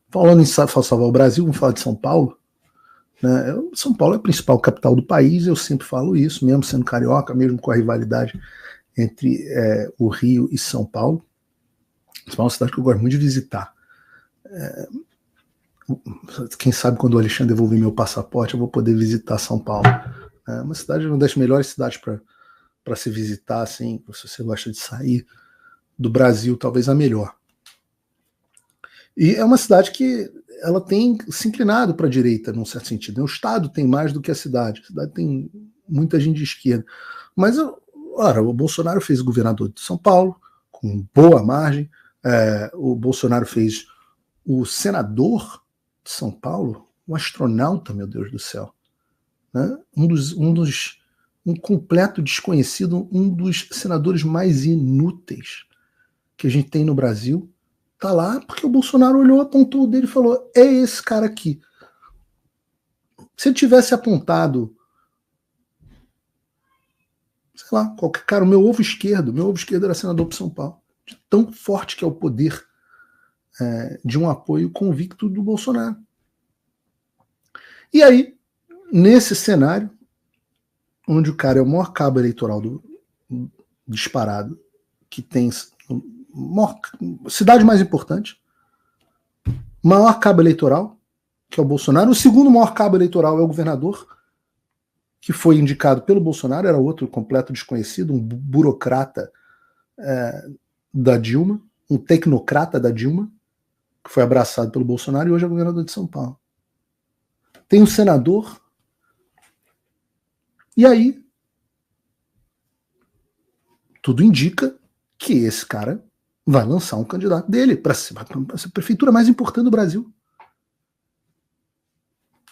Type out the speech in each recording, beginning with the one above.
Falando em salvar o Brasil, vamos falar de São Paulo. Né? São Paulo é a principal capital do país, eu sempre falo isso, mesmo sendo carioca, mesmo com a rivalidade entre o Rio e São Paulo. São Paulo é uma cidade que eu gosto muito de visitar. Quem sabe quando o Alexandre devolver meu passaporte, eu vou poder visitar São Paulo. É uma cidade, uma das melhores cidades para se visitar, assim, se você gosta de sair do Brasil, talvez a melhor. E é uma cidade que ela tem se inclinado para a direita, num certo sentido. O Estado tem mais do que a cidade. A cidade tem muita gente de esquerda. Mas, ora, o Bolsonaro fez governador de São Paulo, com boa margem. O Bolsonaro fez o senador de São Paulo, um astronauta, meu Deus do céu. Né? Um completo desconhecido, um dos senadores mais inúteis que a gente tem no Brasil. Tá lá porque o Bolsonaro olhou, apontou o dedo e falou: é esse cara aqui. Se ele tivesse apontado, sei lá, qualquer cara, o meu ovo esquerdo era senador para São Paulo. De tão forte que é o poder de um apoio convicto do Bolsonaro. E aí, nesse cenário, onde o cara é o maior cabo eleitoral disparado, que tem cidade mais importante, maior cabo eleitoral, que é o Bolsonaro. O segundo maior cabo eleitoral é o governador, que foi indicado pelo Bolsonaro, era outro completo desconhecido, um burocrata da Dilma, um tecnocrata da Dilma, que foi abraçado pelo Bolsonaro e hoje é governador de São Paulo. Tem um senador, e aí tudo indica que esse cara vai lançar um candidato dele para a prefeitura mais importante do Brasil.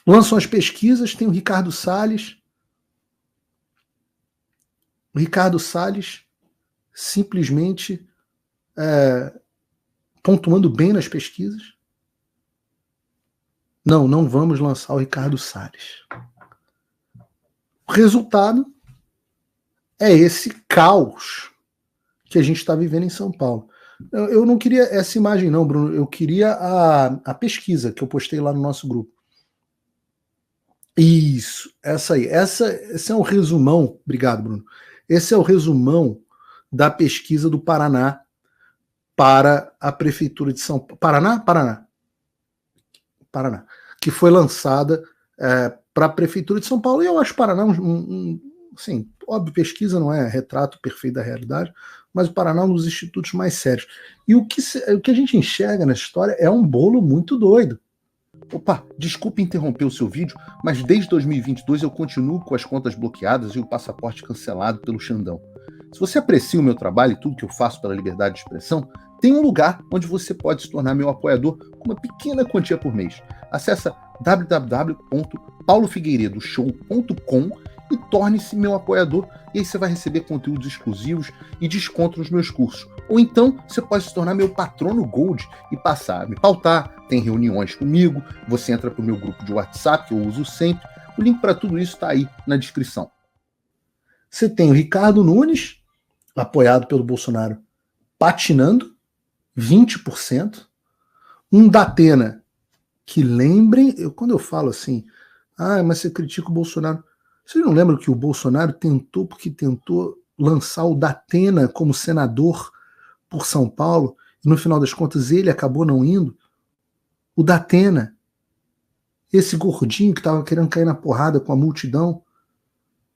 Lançam as pesquisas, tem o Ricardo Salles. O Ricardo Salles simplesmente pontuando bem nas pesquisas. Não vamos lançar o Ricardo Salles. O resultado é esse caos que a gente está vivendo em São Paulo. Eu não queria essa imagem não, Bruno. Eu queria a pesquisa que eu postei lá no nosso grupo. Isso, essa aí. Esse é um resumão. Obrigado, Bruno. Esse é o resumão da pesquisa do Paraná para a Prefeitura de São Paulo. Paraná. Que foi lançada para a Prefeitura de São Paulo. E eu acho o Paraná assim, óbvio, pesquisa não é retrato perfeito da realidade, mas o Paraná é um dos institutos mais sérios. E o que a gente enxerga nessa história é um bolo muito doido. Opa, desculpe interromper o seu vídeo, mas desde 2022 eu continuo com as contas bloqueadas e o passaporte cancelado pelo Xandão. Se você aprecia o meu trabalho e tudo que eu faço pela liberdade de expressão, tem um lugar onde você pode se tornar meu apoiador com uma pequena quantia por mês. Acesse www.paulofigueiredoshow.com e torne-se meu apoiador, e aí você vai receber conteúdos exclusivos e desconto nos meus cursos. Ou então você pode se tornar meu patrono Gold e passar a me pautar, tem reuniões comigo, você entra para o meu grupo de WhatsApp, que eu uso sempre. O link para tudo isso está aí na descrição. Você tem o Ricardo Nunes, apoiado pelo Bolsonaro, patinando, 20%. Um Datena, que lembrem, quando eu falo assim, mas você critica o Bolsonaro. Vocês não lembram que o Bolsonaro tentou lançar o Datena como senador por São Paulo, e no final das contas ele acabou não indo? O Datena, esse gordinho que estava querendo cair na porrada com a multidão,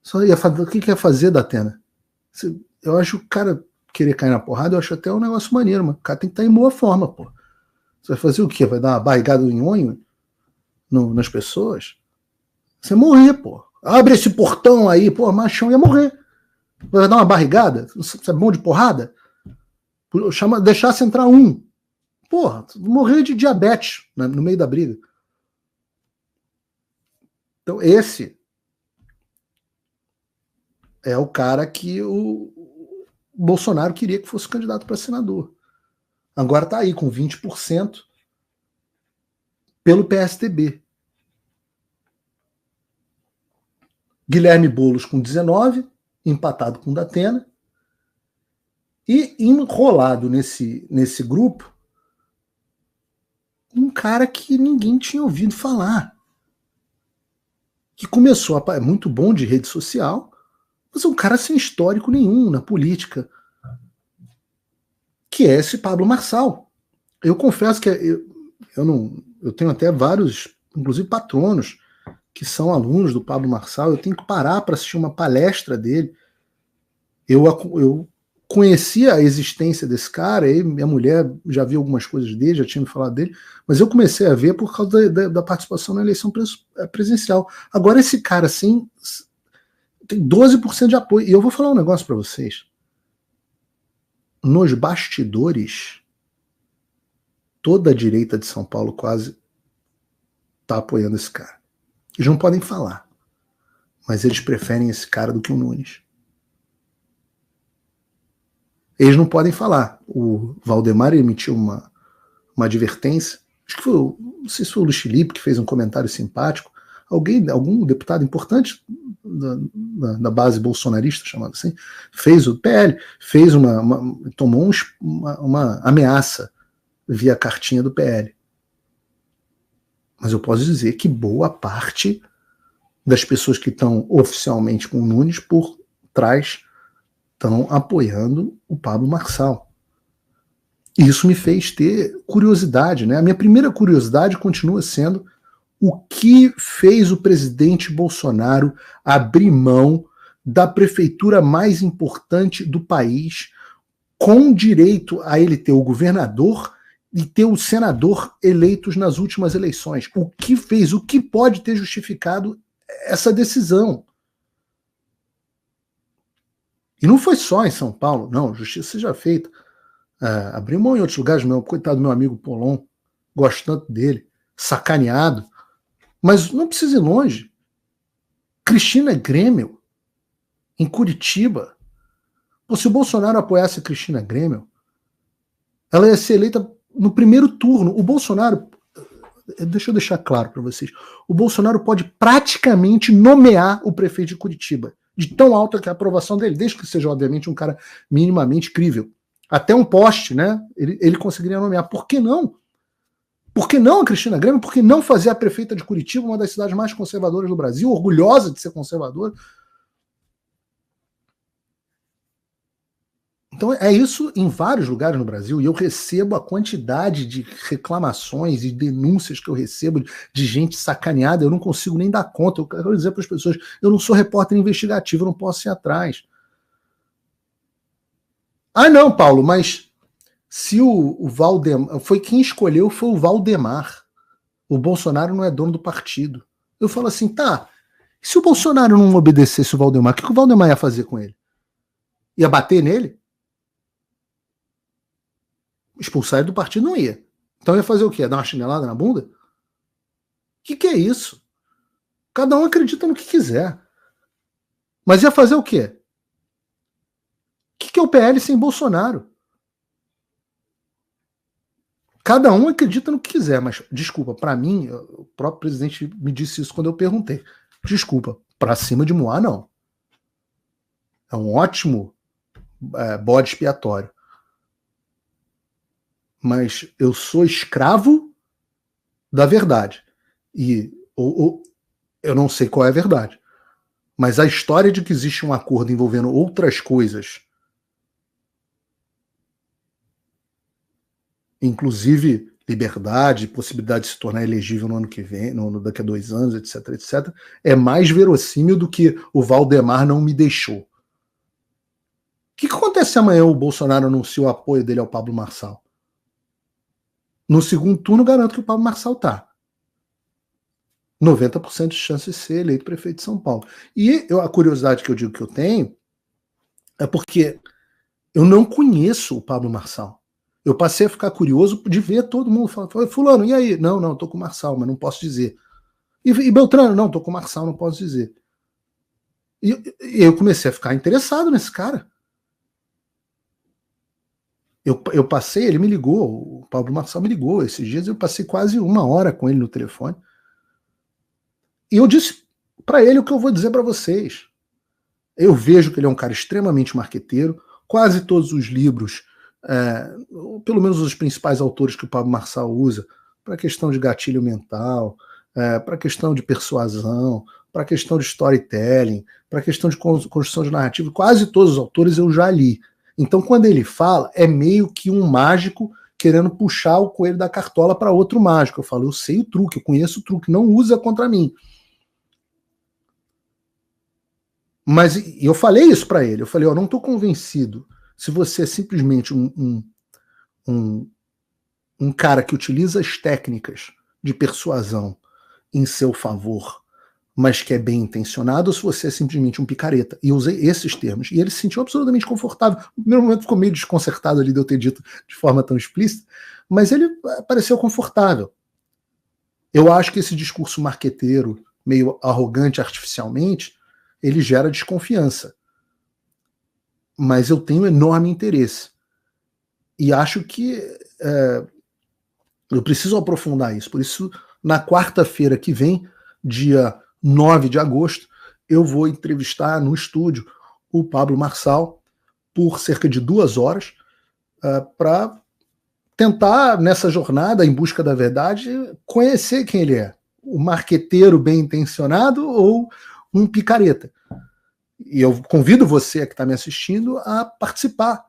só ia fazer, o que ia fazer, Datena? Eu acho que o cara querer cair na porrada, eu acho até um negócio maneiro, mas o cara tem que estar em boa forma, pô. Você vai fazer o quê? Vai dar uma barrigada em onho nas pessoas? Você morrer, pô. Abre esse portão aí, pô, machão ia morrer. Vai dar uma barrigada? Você é bom de porrada? Deixasse entrar um. Porra, morrer de diabetes no meio da briga. Então esse é o cara que o Bolsonaro queria que fosse candidato para senador. Agora está aí com 20% pelo PSDB. Guilherme Boulos com 19%, empatado com Datena. E enrolado nesse grupo, um cara que ninguém tinha ouvido falar. Que começou a... É muito bom de rede social, mas é um cara sem histórico nenhum na política. Que é esse Pablo Marçal. Eu confesso que eu tenho até vários, inclusive patronos, que são alunos do Pablo Marçal. Eu tenho que parar para assistir uma palestra dele. Eu conhecia a existência desse cara, e minha mulher já viu algumas coisas dele, já tinha me falado dele, mas eu comecei a ver por causa da participação na eleição presencial. Agora esse cara, assim, tem 12% de apoio. E eu vou falar um negócio para vocês. Nos bastidores, toda a direita de São Paulo quase está apoiando esse cara. Eles não podem falar, mas eles preferem esse cara do que o Nunes. Eles não podem falar. O Valdemar emitiu uma advertência, acho que foi, não sei se foi o Luiz Felipe que fez um comentário simpático, algum deputado importante da base bolsonarista, chamado assim, fez o PL, tomou uma ameaça via cartinha do PL. Mas eu posso dizer que boa parte das pessoas que estão oficialmente com o Nunes por trás estão apoiando o Pablo Marçal. E isso me fez ter curiosidade, né? A minha primeira curiosidade continua sendo o que fez o presidente Bolsonaro abrir mão da prefeitura mais importante do país, com direito a ele ter o governador e ter o senador eleitos nas últimas eleições. O que fez, o que pode ter justificado essa decisão? E não foi só em São Paulo, não, justiça seja feita. Abriu mão em outros lugares, coitado do meu amigo Polon, gosto tanto dele, sacaneado, mas não precisa ir longe. Cristina Grêmio, em Curitiba. Se o Bolsonaro apoiasse a Cristina Grêmio, ela ia ser eleita no primeiro turno. O Bolsonaro, deixa eu deixar claro para vocês, o Bolsonaro pode praticamente nomear o prefeito de Curitiba, de tão alta que é a aprovação dele, desde que seja, obviamente, um cara minimamente crível. Até um poste, né? Ele conseguiria nomear. Por que não? Por que não a Cristina Grêmio? Por que não fazer a prefeita de Curitiba uma das cidades mais conservadoras do Brasil, orgulhosa de ser conservadora? Então é isso em vários lugares no Brasil, e eu recebo a quantidade de reclamações e denúncias que eu recebo de gente sacaneada, eu não consigo nem dar conta. Eu quero dizer para as pessoas, eu não sou repórter investigativo, eu não posso ir atrás. Ah não, Paulo, mas se o Valdemar, foi quem escolheu foi o Valdemar, o Bolsonaro não é dono do partido. Eu falo assim, tá, se o Bolsonaro não obedecesse o Valdemar, o que o Valdemar ia fazer com ele? Ia bater nele? Expulsar ele do partido não ia. Então ia fazer o quê? Ia dar uma chinelada na bunda? O que é isso? Cada um acredita no que quiser. Mas ia fazer o quê? O que é o PL sem Bolsonaro? Cada um acredita no que quiser, mas, desculpa, para mim, o próprio presidente me disse isso quando eu perguntei. Desculpa, para cima de Moá, não. É um ótimo bode expiatório. Mas eu sou escravo da verdade. E eu não sei qual é a verdade. Mas a história de que existe um acordo envolvendo outras coisas, inclusive liberdade, possibilidade de se tornar elegível no ano que vem, daqui a 2 anos, etc, etc, é mais verossímil do que o Valdemar não me deixou. O que acontece se amanhã o Bolsonaro anuncia o apoio dele ao Pablo Marçal? No segundo turno, garanto que o Pablo Marçal está. 90% de chance de ser eleito prefeito de São Paulo. E a curiosidade que eu digo que eu tenho é porque eu não conheço o Pablo Marçal. Eu passei a ficar curioso de ver todo mundo falar, fulano, e aí? Não, tô com o Marçal, mas não posso dizer. E Beltrano? Não, tô com o Marçal, não posso dizer. E eu comecei a ficar interessado nesse cara. Eu passei, ele me ligou, o Pablo Marçal me ligou esses dias, eu passei quase 1 hora com ele no telefone. E eu disse para ele o que eu vou dizer para vocês. Eu vejo que ele é um cara extremamente marqueteiro, quase todos os livros, pelo menos os principais autores que o Pablo Marçal usa, para a questão de gatilho mental, para a questão de persuasão, para a questão de storytelling, para a questão de construção de narrativa. Quase todos os autores eu já li. Então, quando ele fala, é meio que um mágico querendo puxar o coelho da cartola para outro mágico. Eu falo, eu sei o truque, eu conheço o truque, não usa contra mim. Mas eu falei isso para ele, eu falei, não estou convencido. Se você é simplesmente um cara que utiliza as técnicas de persuasão em seu favor, mas que é bem intencionado, ou se você é simplesmente um picareta. E eu usei esses termos. E ele se sentiu absolutamente confortável. No primeiro momento ficou meio desconcertado ali de eu ter dito de forma tão explícita, mas ele pareceu confortável. Eu acho que esse discurso marqueteiro, meio arrogante artificialmente, ele gera desconfiança. Mas eu tenho enorme interesse. E acho que eu preciso aprofundar isso. Por isso, na quarta-feira que vem, dia 9 de agosto, eu vou entrevistar no estúdio o Pablo Marçal por cerca de 2 horas para tentar, nessa jornada em busca da verdade, conhecer quem ele é. O marqueteiro bem intencionado ou um picareta. E eu convido você que está me assistindo a participar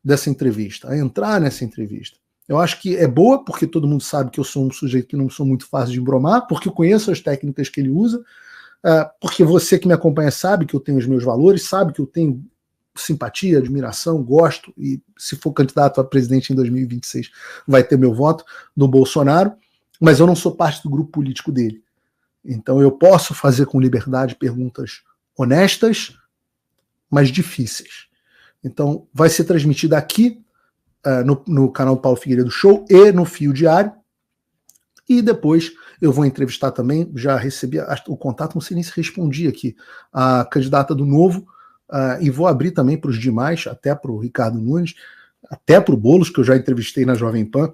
dessa entrevista, a entrar nessa entrevista. Eu acho que é boa, porque todo mundo sabe que eu sou um sujeito que não sou muito fácil de embromar, porque eu conheço as técnicas que ele usa, porque você que me acompanha sabe que eu tenho os meus valores, sabe que eu tenho simpatia, admiração, gosto, e se for candidato a presidente em 2026 vai ter meu voto do Bolsonaro, mas eu não sou parte do grupo político dele. Então eu posso fazer com liberdade perguntas honestas, mas difíceis. Então vai ser transmitida aqui, no canal Paulo Figueiredo Show e no Fio Diário. E depois eu vou entrevistar também, já recebi o contato, não sei nem se respondi aqui, a candidata do Novo, e vou abrir também para os demais, até para o Ricardo Nunes, até para o Boulos, que eu já entrevistei na Jovem Pan.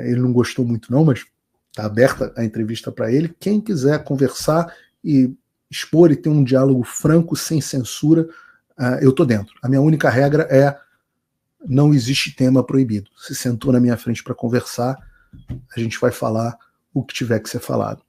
Ele não gostou muito não, mas está aberta a entrevista para ele. Quem quiser conversar e expor e ter um diálogo franco, sem censura, eu estou dentro. A minha única regra é: não existe tema proibido. Se sentou na minha frente para conversar, a gente vai falar o que tiver que ser falado.